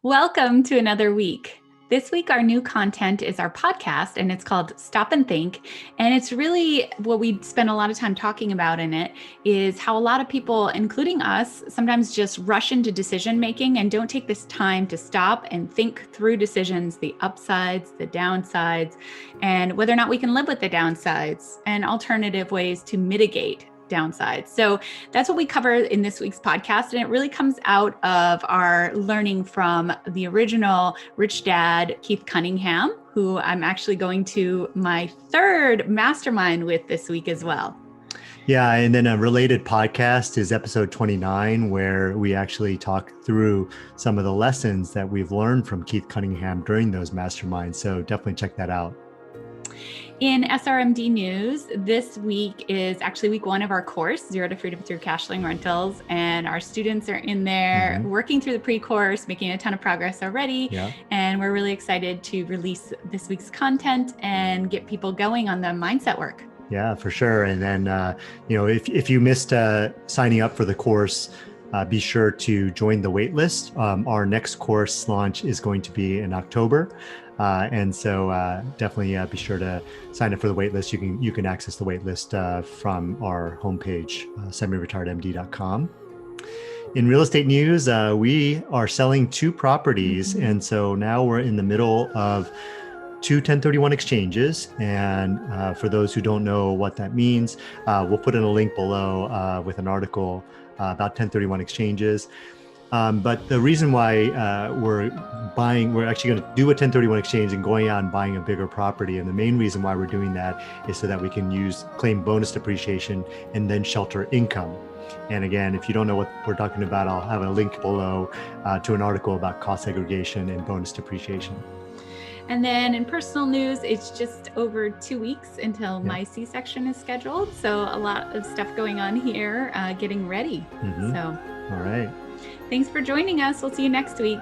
Welcome to another week. This week, our new content is our podcast, and it's called Stop and Think. And it's really what we spend a lot of time talking about in it is how a lot of people, including us, sometimes just rush into decision making and don't take this time to stop and think through decisions, the upsides, the downsides, and whether or not we can live with the downsides and alternative ways to mitigate downsides. So that's what we cover in this week's podcast. And it really comes out of our learning from the original Rich Dad, Keith Cunningham, who I'm actually going to my third mastermind with this week as well. Yeah, and then a related podcast is episode 29, where we actually talk through some of the lessons that we've learned from Keith Cunningham during those masterminds. So definitely check that out. In SRMD news, this week is actually week one of our course, Zero to Freedom Through Cash Flowing Rentals. And our students are in there working through the pre-course, making a ton of progress already. Yeah. And we're really excited to release this week's content and get people going on the mindset work. Yeah, for sure. And then, if you missed signing up for the course, be sure to join the waitlist. Our next course launch is going to be in October. And so definitely be sure to sign up for the waitlist. You can access the waitlist from our homepage, semiretiredmd.com. In real estate news, we are selling 2 properties. And so now we're in the middle of 2 1031 exchanges. And for those who don't know what that means, we'll put in a link below with an article about 1031 exchanges. But the reason why we're actually going to do a 1031 exchange and going out and buying a bigger property. And the main reason why we're doing that is so that we can claim bonus depreciation and then shelter income. And again, if you don't know what we're talking about, I'll have a link below to an article about cost segregation and bonus depreciation. And then in personal news, it's just over 2 weeks until my C-section is scheduled. So a lot of stuff going on here, getting ready. So, all right. Thanks for joining us. We'll see you next week.